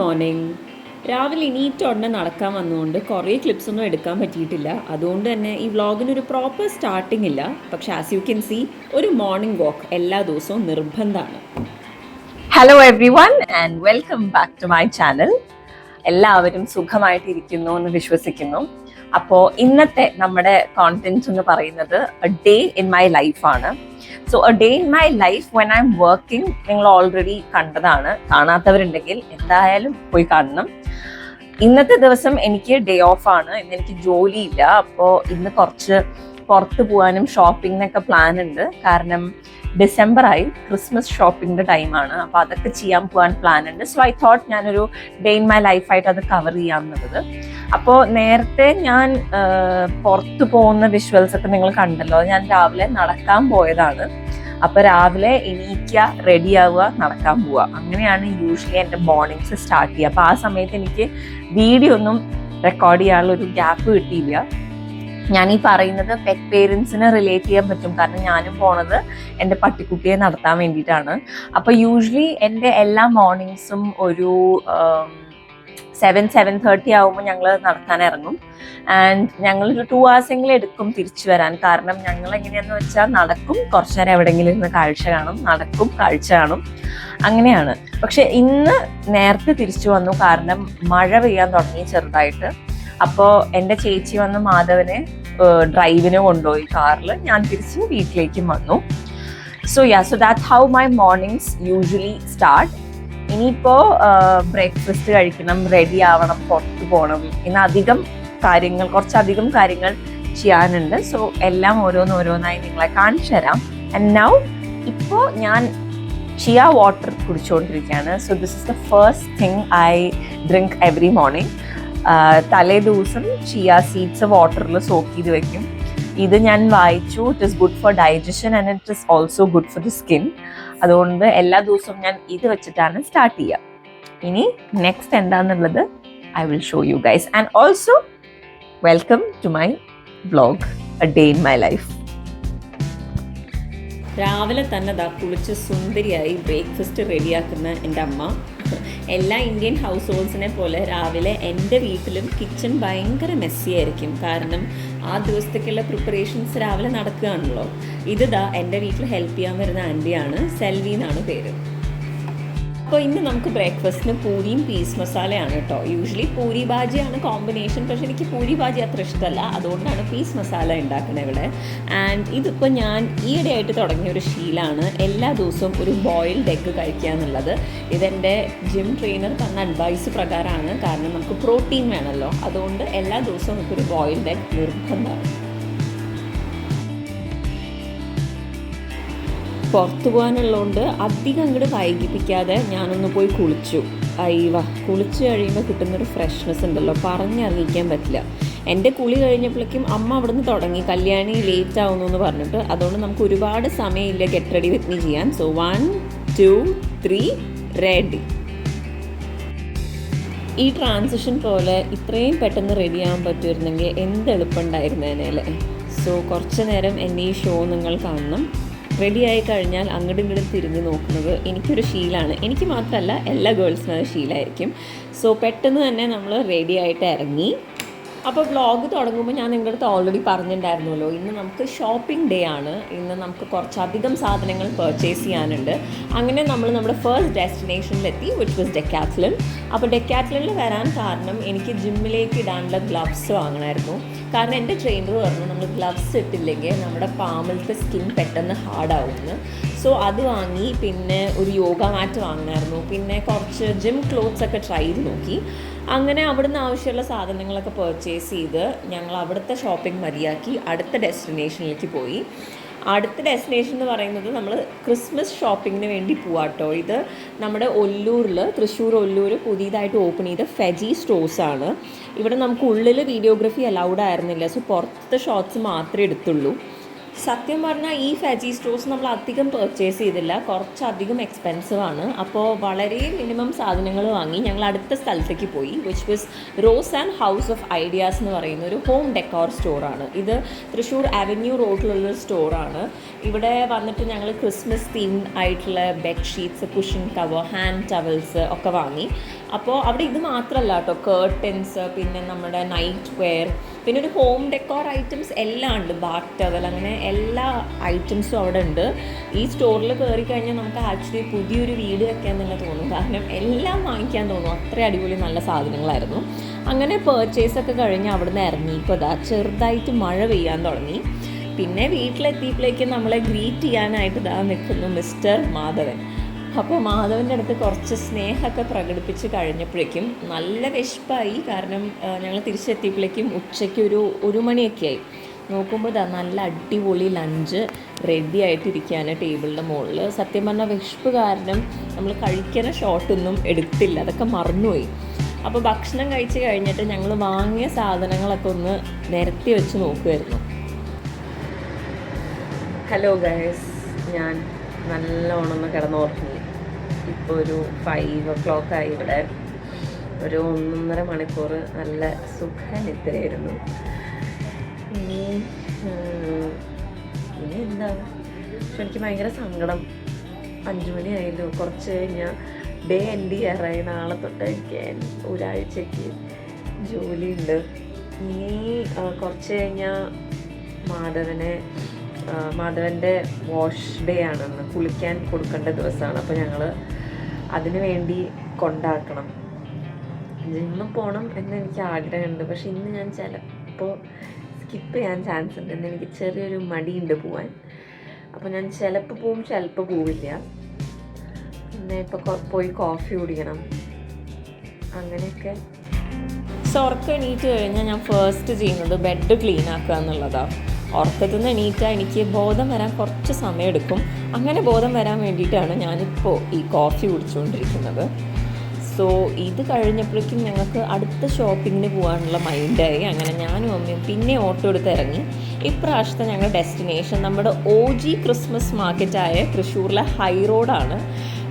Morning. രാവിലെ എണീറ്റ ഉടനെ നടക്കാൻ വന്നുകൊണ്ട് കുറേ ക്ലിപ്സൊന്നും എടുക്കാൻ പറ്റിയിട്ടില്ല. അതുകൊണ്ട് തന്നെ ഈ വ്ളോഗിനൊരു പ്രോപ്പർ സ്റ്റാർട്ടിംഗ് ഇല്ല. പക്ഷേ ആസ് യു ക്യാൻ സീ ഒരു മോർണിംഗ് വാക്ക് എല്ലാ ദിവസവും നിർബന്ധമാണ്. Hello everyone and welcome back to my channel. എല്ലാവരും സുഖമായിട്ടിരിക്കുന്നു എന്ന് വിശ്വസിക്കുന്നു. അപ്പോൾ ഇന്നത്തെ നമ്മുടെ കോണ്ടന്റ് എന്ന് പറയുന്നത് എ ഡേ ഇൻ മൈ ലൈഫാണ്. So A day in my life when I am working നിങ്ങൾ ഓൾറെഡി കണ്ടതാണ്. കാണാത്തവരുണ്ടെങ്കിൽ എന്തായാലും പോയി കാണണം. ഇന്നത്തെ ദിവസം എനിക്ക് ഡേ ഓഫ് ആണ്. ഇന്ന് എനിക്ക് ജോലിയില്ല. അപ്പോൾ ഇന്ന് കുറച്ച് പുറത്ത് പോകാനും ഷോപ്പിങ്ങിനൊക്കെ പ്ലാൻ ഉണ്ട്. കാരണം ഡിസംബറായി, ക്രിസ്മസ് ഷോപ്പിങ്ങിൻ്റെ ടൈമാണ്. അപ്പോൾ അതൊക്കെ ചെയ്യാൻ പോകാൻ പ്ലാൻ ഉണ്ട്. സോ ഐ തോട്ട് ഞാനൊരു ഡേ ഇൻ മൈ ലൈഫായിട്ട് അത് കവർ ചെയ്യാമെന്നുള്ളത്. അപ്പോൾ നേരത്തെ ഞാൻ പുറത്ത് പോകുന്ന വിഷ്വൽസ് ഒക്കെ നിങ്ങൾ കണ്ടല്ലോ. ഞാൻ രാവിലെ നടക്കാൻ പോയതാണ്. അപ്പോൾ രാവിലെ എണീക്കുക, റെഡി ആവുക, നടക്കാൻ പോവുക, അങ്ങനെയാണ് യൂഷ്വലി എൻ്റെ മോർണിംഗ്സ് സ്റ്റാർട്ട് ചെയ്യുക. അപ്പോൾ ആ സമയത്ത് എനിക്ക് വീഡിയോ ഒന്നും റെക്കോർഡ് ചെയ്യാനുള്ള ഒരു ഗ്യാപ്പ് കിട്ടിയില്ല. ഞാൻ ഈ പറയുന്നത് പെറ്റ് പേരൻസിന് റിലേറ്റ് ചെയ്യാൻ പറ്റും. കാരണം ഞാനും പോണത് എൻ്റെ പട്ടിക്കുട്ടിയെ നടത്താൻ വേണ്ടിയിട്ടാണ്. അപ്പോൾ യൂഷ്വലി എൻ്റെ എല്ലാ മോർണിംഗ്സും ഒരു 7-7:30 ആകുമ്പോൾ ഞങ്ങൾ നടക്കാൻ ഇറങ്ങും. ആൻഡ് ഞങ്ങളൊരു 2 hours എടുക്കും തിരിച്ചു വരാൻ. കാരണം ഞങ്ങൾ എങ്ങനെയാണെന്ന് വെച്ചാൽ നടക്കും, കുറച്ചു നേരം എവിടെയെങ്കിലും ഇരുന്ന് കാഴ്ച കാണും, നടക്കും, കാഴ്ച കാണും, അങ്ങനെയാണ്. പക്ഷെ ഇന്ന് നേരത്തെ തിരിച്ചു വന്നു. കാരണം മഴ പെയ്യാൻ തുടങ്ങി ചെറുതായിട്ട്. അപ്പോൾ എൻ്റെ ചേച്ചി വന്ന് മാധവനെ ഡ്രൈവിന് കൊണ്ടുപോയി കാറിൽ. ഞാൻ തിരിച്ച് വീട്ടിലേക്കും വന്നു. So that's how my mornings usually start. ഇനിയിപ്പോൾ ബ്രേക്ക്ഫാസ്റ്റ് കഴിക്കണം, റെഡി ആവണം, പുറത്ത് പോകണം. ഇന്ന് കുറച്ചധികം കാര്യങ്ങൾ ചെയ്യാനുണ്ട്. സോ എല്ലാം ഓരോന്നായി നിങ്ങളെ കാണിച്ചു തരാം. ആൻഡ് നൗ ഇപ്പോൾ ഞാൻ ചിയ വാട്ടർ കുടിച്ചുകൊണ്ടിരിക്കുകയാണ്. So this is the first thing I drink every morning. തലേ ദിവസം ചിയ സീഡ്സ് വാട്ടറിൽ സോക്ക് ചെയ്ത് വെക്കും. ഇത് ഞാൻ വായിച്ചു, it is good for digestion and it is also good for the skin. അതുകൊണ്ട് എല്ലാ ദിവസവും ഞാൻ ഇത് വെച്ചിട്ടാണ് സ്റ്റാർട്ട് ചെയ്യുക. ഇനി നെക്സ്റ്റ് എന്താണെന്നുള്ളത് I will show you guys. And also welcome to my vlog a day in my life. രാവിലെ തന്നെ കുളിച്ച് സുന്ദരിയായി ബ്രേക്ക്ഫാസ്റ്റ് റെഡിയാക്കുന്ന എൻ്റെ അമ്മ. എല്ലാ ഇന്ത്യൻ ഹൗസ് ഹോൾഡ്സിനെ പോലെ രാവിലെ എൻ്റെ വീട്ടിലും കിച്ചൺ ഭയങ്കര മെസ്സി ആയിരിക്കും. കാരണം ആ ദിവസത്തേക്കുള്ള പ്രിപ്പറേഷൻസ് രാവിലെ നടക്കുകയാണല്ലോ. എൻ്റെ വീട്ടിൽ ഹെൽപ്പ് ചെയ്യാൻ വരുന്ന ആൻറ്റിയാണ്, സെൽവി എന്നാണ് പേര്. അപ്പോൾ ഇന്ന് നമുക്ക് ബ്രേക്ക്ഫാസ്റ്റിന് പൂരിയും പീസ് മസാലയാണ് കേട്ടോ. യൂഷ്വലി പൂരി ഭാജിയാണ് കോമ്പിനേഷൻ. പക്ഷെ എനിക്ക് പൂരി ഭാജി അത്ര ഇഷ്ടമല്ല. അതുകൊണ്ടാണ് പീസ് മസാല ഉണ്ടാക്കുന്നത് ഇവിടെ. ആൻഡ് ഇതിപ്പോൾ ഞാൻ ഈയിടെയായിട്ട് തുടങ്ങിയൊരു ശീലമാണ്. എല്ലാ ദിവസവും ഒരു ബോയിൽഡ് എഗ്ഗ് കഴിക്കുക എന്നുള്ളത്. ഇതെൻ്റെ ജിം ട്രെയിനർ തന്ന അഡ്വൈസ് പ്രകാരമാണ്. കാരണം നമുക്ക് പ്രോട്ടീൻ വേണമല്ലോ. അതുകൊണ്ട് എല്ലാ ദിവസവും നമുക്കൊരു ബോയിൽഡ് എഗ്ഗ് നിർബന്ധമാണ്. പുറത്തു പോകാനുള്ളതുകൊണ്ട് അധികം അങ്ങോട്ട് വൈകിപ്പിക്കാതെ ഞാനൊന്ന് പോയി കുളിച്ചു. കുളിച്ച് കഴിയുമ്പോൾ കിട്ടുന്നൊരു ഫ്രഷ്നെസ് ഉണ്ടല്ലോ, പറഞ്ഞറിയിക്കാൻ പറ്റില്ല. എൻ്റെ കുളി കഴിഞ്ഞപ്പോഴേക്കും അമ്മ അവിടെ നിന്ന് തുടങ്ങി കല്യാണി ലേറ്റ് ആവുന്നു എന്ന് പറഞ്ഞിട്ട്. അതുകൊണ്ട് നമുക്ക് ഒരുപാട് സമയമില്ല ഗെറ്റ് റെഡി വിത്ത് മീ ചെയ്യാൻ. So 1, 2, 3 ready. ഈ ട്രാൻസിഷൻ പോലെ ഇത്രയും പെട്ടെന്ന് റെഡി ആവാൻ പറ്റുമായിരുന്നെങ്കിൽ എന്ത് എളുപ്പമുണ്ടായിരുന്നേനെ അല്ലേ. സോ കുറച്ച് നേരം എന്നെ ഈ ഷോ നിങ്ങൾ കാണണം. റെഡി ആയി കഴിഞ്ഞാൽ അങ്ങോട്ടും ഇങ്ങോട്ടും തിരിഞ്ഞ് നോക്കുന്നത് എനിക്കൊരു ശീലമാണ്. എനിക്ക് മാത്രമല്ല, എല്ലാ ഗേൾസിനും അത് ശീലമായിരിക്കും. സോ പെട്ടെന്ന് തന്നെ നമ്മൾ റെഡി ആയിട്ട് ഇറങ്ങി. അപ്പോൾ വ്ളോഗ് തുടങ്ങുമ്പോൾ ഞാൻ നിങ്ങളുടെ അടുത്ത് ഓൾറെഡി പറഞ്ഞിട്ടുണ്ടായിരുന്നല്ലോ, ഇന്ന് നമുക്ക് ഷോപ്പിംഗ് ഡേ ആണ്. ഇന്ന് നമുക്ക് കുറച്ചധികം സാധനങ്ങൾ പർച്ചേസ് ചെയ്യാനുണ്ട്. അങ്ങനെ നമ്മൾ നമ്മുടെ ഫസ്റ്റ് ഡെസ്റ്റിനേഷനിലെത്തി, വിച്ച് വാസ് ഡെക്കാത്ലൺ. അപ്പോൾ ഡെക്കാത്ലണിൽ വരാൻ കാരണം എനിക്ക് ജിമ്മിലേക്ക് ഇടാനുള്ള ഗ്ലവ്സ് വാങ്ങണമായിരുന്നു. കാരണം എൻ്റെ ട്രെയിനർ പറഞ്ഞു നമ്മൾ ഗ്ലവ്സ് ഇട്ടില്ലെങ്കിൽ നമ്മുടെ പാമിലത്തെ സ്കിൻ പെട്ടെന്ന് ഹാർഡാവുമെന്ന്. സോ അത് വാങ്ങി. പിന്നെ ഒരു യോഗ മാറ്റ് വാങ്ങണമായിരുന്നു. പിന്നെ കുറച്ച് ജിം ക്ലോത്ത്സ് ഒക്കെ ട്രൈ ചെയ്ത് നോക്കി. അങ്ങനെ അവിടുന്ന് ആവശ്യമുള്ള സാധനങ്ങളൊക്കെ പർച്ചേസ് ചെയ്ത് ഞങ്ങൾ അവിടുത്തെ ഷോപ്പിംഗ് മതിയാക്കി അടുത്ത ഡെസ്റ്റിനേഷനിലേക്ക് പോയി. അടുത്ത ഡെസ്റ്റിനേഷൻ എന്ന് പറയുന്നത് നമ്മൾ ക്രിസ്മസ് ഷോപ്പിങ്ങിന് വേണ്ടി പോവാട്ടോ. ഇത് നമ്മുടെ തൃശ്ശൂർ ഒല്ലൂർ പുതിയതായിട്ട് ഓപ്പൺ ചെയ്ത ഫെജി സ്റ്റോഴ്സാണ്. ഇവിടെ നമുക്ക് ഉള്ളിൽ വീഡിയോഗ്രാഫി അലൗഡ് ആയിരുന്നില്ല. സോ പുറത്തെ ഷോട്ട്സ് മാത്രമേ എടുത്തുള്ളൂ. സത്യം പറഞ്ഞാൽ ഈ ഫെജി സ്റ്റോഴ്സ് നമ്മൾ അധികം പർച്ചേസ് ചെയ്തില്ല, കുറച്ചധികം എക്സ്പെൻസീവ് ആണ്. അപ്പോൾ വളരെ മിനിമം സാധനങ്ങൾ വാങ്ങി ഞങ്ങൾ അടുത്ത സ്ഥലത്തേക്ക് പോയി, which was rose and house of ideas എന്ന് പറയുന്ന ഒരു ഹോം ഡെക്കോർ സ്റ്റോറാണ്. ഇത് തൃശ്ശൂർ അവന്യൂ റോഡിലുള്ളൊരു സ്റ്റോറാണ്. ഇവിടെ വന്നിട്ട് ഞങ്ങൾ ക്രിസ്മസ് തീംഡ് ആയിട്ടുള്ള bedsheets, cushion cover, hand towels ഒക്കെ വാങ്ങി. അപ്പോൾ അവിടെ ഇത് മാത്രമല്ല കേട്ടോ, കേർട്ടൻസ്, പിന്നെ നമ്മുടെ നൈറ്റ് വെയർ, പിന്നെ ഒരു ഹോം ഡെക്കോർ ഐറ്റംസ് എല്ലാം ഉണ്ട്, ബാത്ത് ടവൽ, അങ്ങനെ എല്ലാ ഐറ്റംസും അവിടെ ഉണ്ട്. ഈ സ്റ്റോറിൽ കയറി കഴിഞ്ഞാൽ നമുക്ക് ആക്ച്വലി പുതിയൊരു വീട് വെക്കാൻ തന്നെ തോന്നും, കാരണം എല്ലാം വാങ്ങിക്കാൻ തോന്നും, അത്ര അടിപൊളി നല്ല സാധനങ്ങളായിരുന്നു. അങ്ങനെ പർച്ചേസൊക്കെ കഴിഞ്ഞ് അവിടെ നിന്ന് ഇറങ്ങിയപ്പോൾ ഇതാ ചെറുതായിട്ട് മഴ പെയ്യാൻ തുടങ്ങി. പിന്നെ വീട്ടിലെത്തിയപ്പോഴേക്കും നമ്മളെ ഗ്രീറ്റ് ചെയ്യാനായിട്ട് ഇതാ നിൽക്കുന്നു മിസ്റ്റർ മാധവൻ. അപ്പോൾ മാധവൻ്റെ അടുത്ത് കുറച്ച് സ്നേഹമൊക്കെ പ്രകടിപ്പിച്ച് കഴിഞ്ഞപ്പോഴേക്കും നല്ല വിശപ്പായി, കാരണം ഞങ്ങൾ തിരിച്ചെത്തിയപ്പോഴേക്കും ഉച്ചയ്ക്ക് ഒരു മണിയൊക്കെ ആയി. നോക്കുമ്പോൾ ഇതാ നല്ല അടിപൊളി ലഞ്ച് റെഡി ആയിട്ടിരിക്കുകയാണ് ടേബിളിൻ്റെ മുകളിൽ. സത്യം പറഞ്ഞാൽ വിശപ്പ് കാരണം നമ്മൾ കഴിക്കുന്ന ഷോട്ടൊന്നും എടുത്തില്ല, അതൊക്കെ മറന്നുപോയി. അപ്പോൾ ഭക്ഷണം കഴിച്ച് കഴിഞ്ഞിട്ട് ഞങ്ങൾ വാങ്ങിയ സാധനങ്ങളൊക്കെ ഒന്ന് നിരത്തി വെച്ച് നോക്കുമായിരുന്നു. ഹലോ ഗൈസ്, ഞാൻ നല്ലോണം ഒന്ന് കിടന്നുറങ്ങി. ഇപ്പോൾ ഒരു 5 o'clock ആയി. ഇവിടെ ഒരു 1.5 മണിക്കൂർ നല്ല സുഖനിദ്രയായിരുന്നു. ഇനി എന്താ, പക്ഷെ എനിക്ക് ഭയങ്കര സങ്കടം. 5 മണിയായല്ലോ, കുറച്ച് കഴിഞ്ഞാൽ ഡേ എൻഡ് ചെയ്യാറായി. നാളെ തൊട്ട് എനിക്ക് ഒരാഴ്ചയ്ക്ക് ജോലിയുണ്ട്. ഇനി കുറച്ച് കഴിഞ്ഞാൽ മാധവൻ്റെ വാഷ് ഡേ ആണെന്ന്, കുളിക്കാൻ കൊടുക്കേണ്ട ദിവസമാണ്. അപ്പോൾ ഞങ്ങൾ അതിന് വേണ്ടി കൊണ്ടാക്കണം. ജിമ്മിൽ പോകണം എന്ന് എനിക്ക് ആഗ്രഹമുണ്ട്, പക്ഷെ ഇന്ന് ഞാൻ ചിലപ്പോൾ സ്കിപ്പ് ചെയ്യാൻ ചാൻസ് ഉണ്ട്. എന്ന് എനിക്ക് ചെറിയൊരു മടിയുണ്ട് പോവാൻ. അപ്പോൾ ഞാൻ ചിലപ്പോൾ പോവും, ചിലപ്പോൾ പോവില്ല. പിന്നെ ഇപ്പോൾ പോയി കോഫി കുടിക്കണം, അങ്ങനെയൊക്കെ. ഉറക്കം എണീറ്റ് കഴിഞ്ഞാൽ ഞാൻ ഫസ്റ്റ് ചെയ്യുന്നത് ബെഡ് ക്ലീൻ ആക്കുക എന്നുള്ളതാണ്. ഉറക്കത്തിൽ നിന്ന് എണീറ്റാൽ എനിക്ക് ബോധം വരാൻ കുറച്ച് സമയമെടുക്കും. അങ്ങനെ ബോധം വരാൻ വേണ്ടിയിട്ടാണ് ഞാനിപ്പോൾ ഈ കോഫി കുടിച്ചുകൊണ്ടിരിക്കുന്നത്. സോ ഇത് കഴിഞ്ഞപ്പോഴേക്കും ഞങ്ങൾക്ക് അടുത്ത ഷോപ്പിങ്ങിന് പോകാനുള്ള മൈൻഡായി. അങ്ങനെ ഞാനും അമ്മയും പിന്നെ ഓട്ടോ എടുത്ത് ഇറങ്ങി. ഇപ്രാവശ്യത്തെ ഞങ്ങളുടെ ഡെസ്റ്റിനേഷൻ നമ്മുടെ OG ക്രിസ്മസ് മാർക്കറ്റായ തൃശ്ശൂരിലെ ഹൈ റോഡാണ്.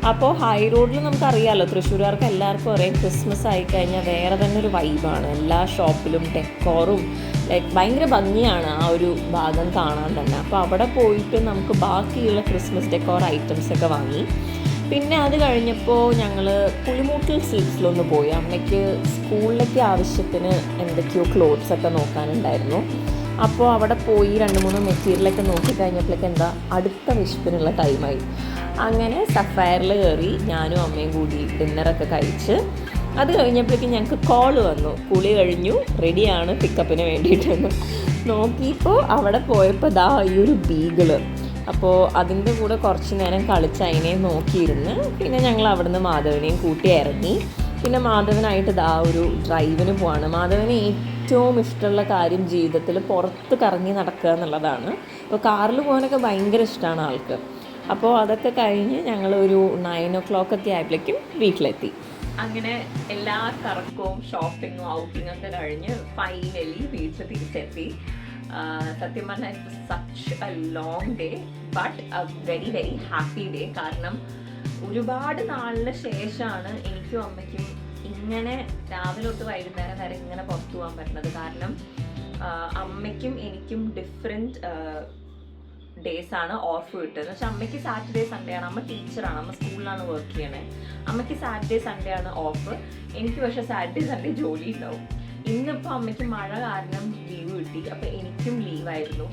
അപ്പോൾ ഹൈ റോഡിൽ നമുക്കറിയാമല്ലോ, തൃശ്ശൂരുകാർക്ക് എല്ലാവർക്കും അറിയാം, ക്രിസ്മസ് ആയിക്കഴിഞ്ഞാൽ വേറെ തന്നെ ഒരു വൈബാണ്. എല്ലാ ഷോപ്പിലും ഡെക്കോറും ഭയങ്കര ഭംഗിയാണ് ആ ഒരു ഭാഗം കാണാൻ തന്നെ. അപ്പോൾ അവിടെ പോയിട്ട് നമുക്ക് ബാക്കിയുള്ള ക്രിസ്മസ് ഡെക്കോർ ഐറ്റംസൊക്കെ വാങ്ങി. പിന്നെ അത് കഴിഞ്ഞപ്പോൾ ഞങ്ങൾ പുളിമൂട്ടിൽ സിൽക്സിലൊന്ന് പോയി. അമ്മയ്ക്ക് സ്കൂളിലേക്ക് ആവശ്യത്തിന് എന്തൊക്കെയോ ക്ലോത്ത്സൊക്കെ നോക്കാനുണ്ടായിരുന്നു. അപ്പോൾ അവിടെ പോയി 2-3 മെറ്റീരിയലൊക്കെ നോക്കിക്കഴിഞ്ഞപ്പോഴേക്കും എന്താ അടുത്ത വിശപ്പിനുള്ള ടൈമായി. അങ്ങനെ സഫയറിൽ കയറി ഞാനും അമ്മയും കൂടി ഡിന്നറൊക്കെ കഴിച്ച് അത് കഴിഞ്ഞപ്പോഴേക്കും ഞങ്ങൾക്ക് കോൾ വന്നു, കുളി കഴിഞ്ഞു, റെഡിയാണ് പിക്കപ്പിന് വേണ്ടിയിട്ടെന്ന്. നോക്കിയപ്പോൾ അവിടെ പോയപ്പോൾ ദാ ഈ ഒരു ബീഗിള്. അപ്പോൾ അതിൻ്റെ കൂടെ കുറച്ച് നേരം കളിച്ച് അതിനെ നോക്കിയിരുന്ന് പിന്നെ ഞങ്ങൾ അവിടുന്ന് മാധവനെയും കൂട്ടി ഇറങ്ങി. പിന്നെ മാധവനായിട്ട് ദാ ഒരു ഡ്രൈവിന് പോവാണ്. മാധവന് ഏറ്റവും ഇഷ്ടമുള്ള കാര്യം ജീവിതത്തിൽ പുറത്ത് കറങ്ങി നടക്കുക എന്നുള്ളതാണ്. അപ്പോൾ കാറിൽ പോകാനൊക്കെ ഭയങ്കര ഇഷ്ടമാണ് ആൾക്ക്. അപ്പോൾ അതൊക്കെ കഴിഞ്ഞ് ഞങ്ങൾ ഒരു 9 o'clock ഒക്കെ ആയപ്പോഴേക്കും വീട്ടിലെത്തി. അങ്ങനെ എല്ലാ കറക്കവും ഷോപ്പിങ്ങും ഔട്ടിങ്ങും ഒക്കെ കഴിഞ്ഞ് ഫൈനലി വീട്ടിൽ തിരിച്ചെത്തി. സത്യം പറഞ്ഞാൽ it such A long day but A very very happy day. കാരണം ഒരുപാട് നാളിന് ശേഷമാണ് എനിക്കും അമ്മയ്ക്കും ഇങ്ങനെ രാവിലെ തൊട്ട് വൈകുന്നേരം വരെ ഇങ്ങനെ പുറത്തു പോകാൻ പറ്റുന്നത്. കാരണം അമ്മയ്ക്കും എനിക്കും ഡിഫറെൻറ്റ് ഡേയ്സ് ആണ് ഓഫ് കിട്ടുന്നത്. എന്ന് വെച്ചാൽ അമ്മയ്ക്ക് സാറ്റർഡേ സൺഡേ ആണ്, അമ്മ ടീച്ചറാണ്, അമ്മ സ്കൂളിലാണ് വർക്ക് ചെയ്യണേ. അമ്മയ്ക്ക് സാറ്റർഡേ സൺഡേ ആണ് ഓഫ്, എനിക്ക് പക്ഷേ സാറ്റർഡേ സൺഡേ ജോലി ഉണ്ടാവും. ഇന്നിപ്പോൾ അമ്മയ്ക്ക് മഴ കാരണം ലീവ് കിട്ടി, അപ്പോൾ എനിക്കും ലീവായിരുന്നു.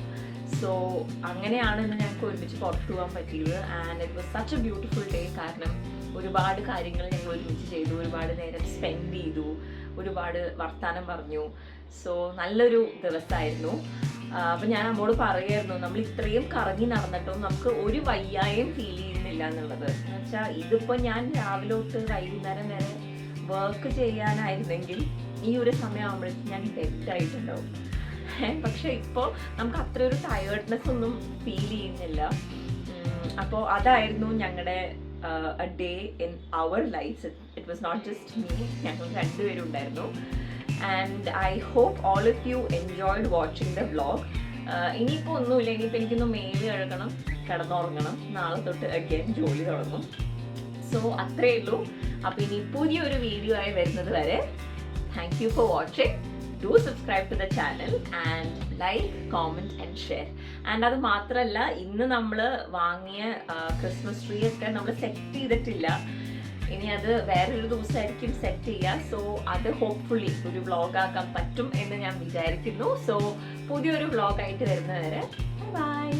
സോ അങ്ങനെയാണ് ഇന്ന് ഞങ്ങൾക്ക് ഒരുമിച്ച് പുറത്തു പോകാൻ പറ്റിയത്. And it was such A beautiful day. കാരണം ഒരുപാട് കാര്യങ്ങൾ ഞങ്ങൾ ഒരുമിച്ച് ചെയ്തു, ഒരുപാട് നേരം സ്പെൻഡ് ചെയ്തു, ഒരുപാട് വർത്തമാനം പറഞ്ഞു. സോ നല്ലൊരു ദിവസമായിരുന്നു. അപ്പം ഞാൻ അമ്മോട് പറയുമായിരുന്നു, നമ്മൾ ഇത്രയും കറങ്ങി നടന്നിട്ടും നമുക്ക് ഒരു വയ്യായും ഫീൽ ചെയ്യുന്നില്ല എന്നുള്ളത്. എന്ന് വെച്ചാൽ ഇതിപ്പോൾ ഞാൻ രാവിലെ തൊട്ട് വൈകുന്നേരം വരെ വർക്ക് ചെയ്യാനായിരുന്നെങ്കിൽ ഈ ഒരു സമയമാകുമ്പോഴേക്കും ഞാൻ ഡെഡായിട്ടുണ്ടാവും. പക്ഷെ ഇപ്പോൾ നമുക്ക് അത്ര ഒരു ടയേർഡ്നെസ് ഒന്നും ഫീൽ ചെയ്യുന്നില്ല. അപ്പോൾ അതായിരുന്നു ഞങ്ങളുടെ a day in our lives. It was not just me, ഞങ്ങൾ രണ്ടുപേരും ഉണ്ടായിരുന്നു. And I hope all of you enjoyed watching the vlog. ഇനിയിപ്പോൾ ഒന്നുമില്ല, ഇനിയിപ്പോൾ എനിക്കൊന്ന് മേല് കഴുകണം, കിടന്നുറങ്ങണം, നാളെ തൊട്ട് അഗൈൻ ജോലി തുടങ്ങും. സോ അത്രേ ഉള്ളൂ. അപ്പോൾ ഇനി പുതിയൊരു വീഡിയോ ആയി വരുന്നത് വരെ thank you for watching. Do subscribe to the channel and like, comment and share. And അത് മാത്രമല്ല, ഇന്ന് നമ്മൾ വാങ്ങിയ ക്രിസ്മസ് ട്രീ ഒക്കെ നമ്മൾ സെറ്റ് ചെയ്തിട്ടില്ല. ഇനി അത് വേറൊരു ദിവസമായിരിക്കും സെറ്റ് ചെയ്യുക. സോ അത് ഹോപ്പ്ഫുള്ളി ഒരു വ്ളോഗാക്കാൻ പറ്റും എന്ന് ഞാൻ വിചാരിക്കുന്നു. സോ പുതിയൊരു വ്ളോഗായിട്ട് വരുന്നവരെ ബൈ.